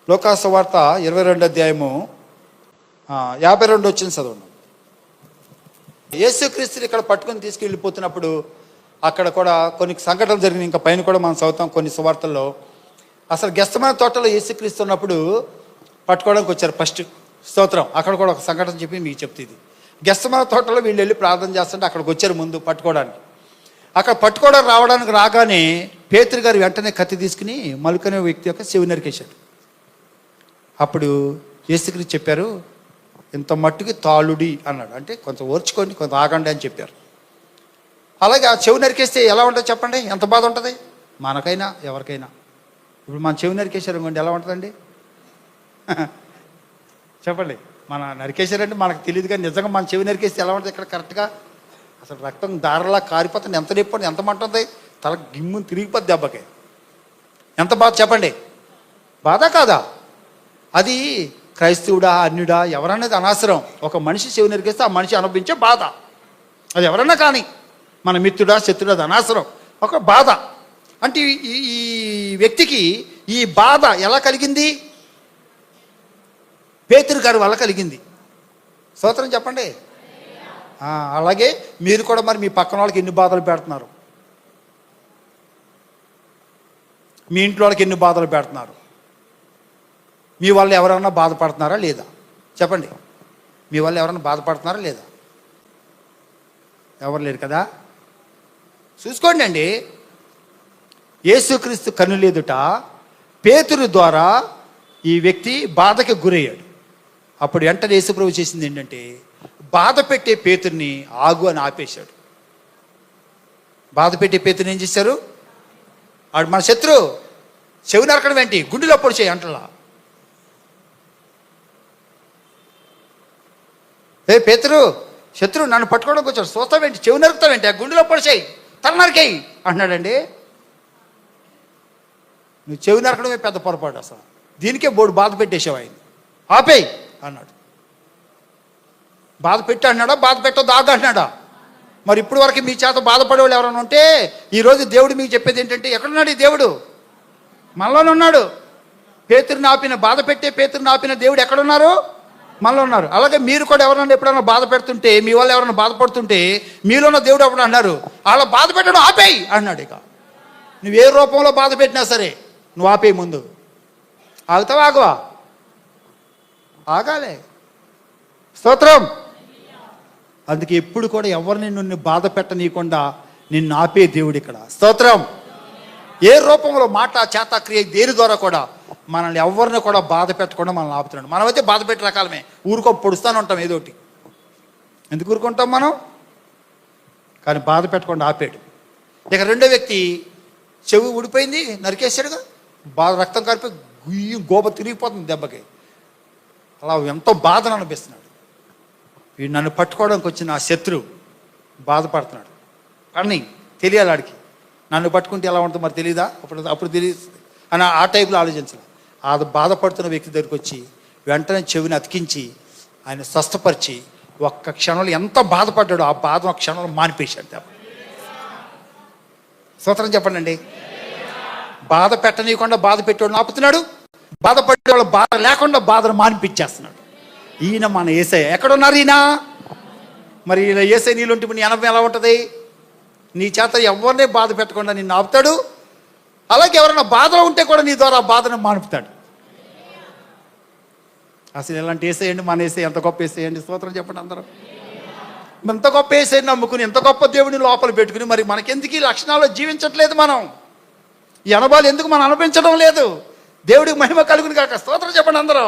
లోకాసు సువార్త 22 అధ్యాయము 52 వచ్చిన చదవండి. యేసుక్రీస్తుని ఇక్కడ పట్టుకొని తీసుకెళ్ళిపోతున్నప్పుడు అక్కడ కూడా కొన్ని సంఘటనలు జరిగినాయి. ఇంకా పైన కూడా మనం చదువుతాం కొన్ని సువార్తల్లో. అసలు గెత్సేమనే తోటలో యేసుక్రీస్తు ఉన్నప్పుడు పట్టుకోవడానికి వచ్చారు ఫస్ట్. స్తోత్రం. అక్కడ కూడా ఒక సంఘటన చెప్పి మీకు చెప్తుంది. గెత్సేమనే తోటలో వీళ్ళు వెళ్ళి ప్రార్థన చేస్తుంటే అక్కడికి వచ్చారు ముందు పట్టుకోవడానికి. అక్కడ పట్టుకోవడానికి రావడానికి రాగానే పేతురు గారు వెంటనే కత్తి తీసుకుని మలుకనే వ్యక్తి యొక్క చెవి నరికేశాడు. అప్పుడు యేసుక్రీస్తు చెప్పారు, ఇంత మట్టుకి తాళుడి అన్నాడు. అంటే కొంత ఓర్చుకోండి, కొంత ఆగండి అని చెప్పారు. అలాగే ఆ చెవి నరికేస్తే ఎలా ఉంటుంది చెప్పండి? ఎంత బాధ ఉంటుంది మనకైనా ఎవరికైనా. ఇప్పుడు మన చెవి నరికేశారు అనుకోండి, ఎలా ఉంటుందండి చెప్పండి? మన నరికేశారంటే మనకు తెలియదు, కానీ నిజంగా మన చెవి నరికేస్తే ఎలా ఉంటుంది? ఇక్కడ కరెక్ట్గా అసలు రక్తం దారలా కారిపోతుంది. ఎంత నొప్పి, ఎంత మంట ఉంది, తల గిమ్ముని తిరిగిపోద్ది దెబ్బకి. ఎంత బాధ చెప్పండి? బాధ కాదా? అది క్రైస్తవుడా అన్యుడా ఎవరనేది అనవసరం. ఒక మనిషి చెవి నరికేస్తే ఆ మనిషి అనుభవించే బాధ, అది ఎవరన్నా కానీ, మన మిత్రుడా శత్రుడా, అది అనవసరం. ఒక బాధ అంటే ఈ వ్యక్తికి ఈ బాధ ఎలా కలిగింది? పేతురు గారి వల్ల కలిగింది. స్తోత్రం చెప్పండి. అలాగే మీరు కూడా మరి మీ పక్కన వాళ్ళకి ఎన్ని బాధలు పెడుతున్నారు? మీ ఇంట్లో వాళ్ళకి ఎన్ని బాధలు పెడుతున్నారు? మీ వాళ్ళు ఎవరైనా బాధపడుతున్నారా లేదా? చెప్పండి. మీ వాళ్ళు ఎవరైనా బాధపడుతున్నారా లేదా? ఎవరు లేరు కదా. చూసుకోండి అండి. యేసుక్రీస్తు కన్నులెదుట పేతురు ద్వారా ఈ వ్యక్తి బాధకి గురయ్యాడు. అప్పుడు వెంటనే యేసుప్రభు చేసింది ఏంటంటే, బాధ పెట్టే పేతుర్ని ఆగు అని ఆపేశాడు. బాధ పెట్టే పేతుర్ని ఏం చేశారు? ఆడు మన శత్రు, చెవి నరకడం ఏంటి, గుండెలో పొడి చేయి అంటలా. ఏ పేతురు, శత్రువు నన్ను పట్టుకోవడానికి వచ్చాడు, చూస్తావేంటి, చెవి నరుకుతావేంటి, ఆ గుండెలో పొడి చేయి, తల నరికేయి అంటున్నాడండి. నువ్వు చెవి నరకడమే పెద్ద పొరపాటు. అసలు దీనికే బోర్డు బాధ పెట్టేసావు. ఆయన ఆపేయి అన్నాడు. బాధ పెట్టి అన్నాడా, బాధ పెట్టొద్దు ఆగా అన్నాడా? మరి ఇప్పుడు వరకు మీ చేత బాధపడేవాళ్ళు ఎవరైనా ఉంటే ఈరోజు దేవుడు మీకు చెప్పేది ఏంటంటే, ఎక్కడున్నాడు ఈ దేవుడు? మనలోనే ఉన్నాడు. పేతురుని ఆపిన, బాధ పెట్టే పేతురుని ఆపిన దేవుడు ఎక్కడున్నారు? మనలో ఉన్నారు. అలాగే మీరు కూడా ఎవరైనా ఎప్పుడైనా బాధ పెడుతుంటే, మీ వాళ్ళు ఎవరైనా బాధపడుతుంటే, మీలో ఉన్న దేవుడు ఎప్పుడు అన్నారు, వాళ్ళ బాధ పెట్టడం ఆపేయి అన్నాడు. ఇక నువ్వు ఏ రూపంలో బాధ పెట్టినా సరే నువ్వు ఆపేయి. ముందు ఆగుతావా? ఆగవా? ఆగాలే. స్తోత్రం. అందుకే ఎప్పుడు కూడా ఎవరిని నిన్ను బాధ పెట్టనీయకుండా నిన్ను ఆపే దేవుడు ఇక్కడ. స్తోత్రం. ఏ రూపంలో మాట, చేత, క్రియ, దేని ద్వారా కూడా మనల్ని ఎవరిని కూడా బాధ పెట్టకుండా మనల్ని ఆపుతున్నాడు. మనమైతే బాధ పెట్టే రకాలమే, ఊరుకో పొడుస్తూనే ఉంటాం ఏదోటి. ఎందుకు ఊరుకుంటాం మనం? కానీ బాధ పెట్టకుండా ఆపాడు. ఇక రెండో వ్యక్తి చెవి ఊడిపోయింది, నరికేశాడుగా, బాధ రక్తం కారిపోయి గుయ్యి గోబ తిరిగిపోతుంది దెబ్బకి. అలా ఎంతో బాధను అనిపిస్తున్నాడు. వీడు నన్ను పట్టుకోవడానికి వచ్చిన ఆ శత్రువు బాధపడుతున్నాడు. కానీ తెలియాలి ఆడికి, నన్ను పట్టుకుంటే ఎలా ఉంటుందో మరి తెలియదా? అప్పుడు తెలియదు అని ఆ టైప్లో ఆలోచించాలి. ఆ బాధపడుతున్న వ్యక్తి దగ్గరికి వచ్చి వెంటనే చెవిని అతికించి ఆయన స్వస్థపరిచి ఒక్క క్షణంలో ఎంత బాధపడ్డాడో ఆ బాధ ఒక క్షణంలో మానిపేశాడు. స్తోత్రం చెప్పండి అండి. బాధ పెట్టనీయకుండా బాధ పెట్టేవాడు ఆపుతున్నాడు, బాధపడేవాళ్ళు బాధ లేకుండా బాధను మానిపించేస్తున్నాడు. ఈయన మన యేసయ్య. ఎక్కడున్నారు ఈయన? మరి ఈయన యేసయ్య నీళ్ళుంటే నీ అనుభవం ఎలా ఉంటుంది? నీ చేత ఎవరినే బాధ పెట్టకుండా నిన్ను ఆపుతాడు. అలాగే ఎవరైనా బాధలో ఉంటే కూడా నీ ద్వారా ఆ బాధను మానుపుతాడు. అసలు ఎలాంటి యేసయ్యండి మన యేసయ్య? ఎంత గొప్ప యేసయ్యండి. స్తోత్రం చెప్పండి అందరూ. ఎంత గొప్ప యేసయ్యని నమ్ముకుని, ఎంత గొప్ప దేవుడిని లోపల పెట్టుకుని మరి మనకెందుకు ఈ లక్షణాలు జీవించట్లేదు? మనం ఈ అనుభవాలు ఎందుకు మనం అనిపించడం లేదు? దేవుడికి మహిమ కలుగును కాక. స్తోత్రం చెప్పండి అందరూ.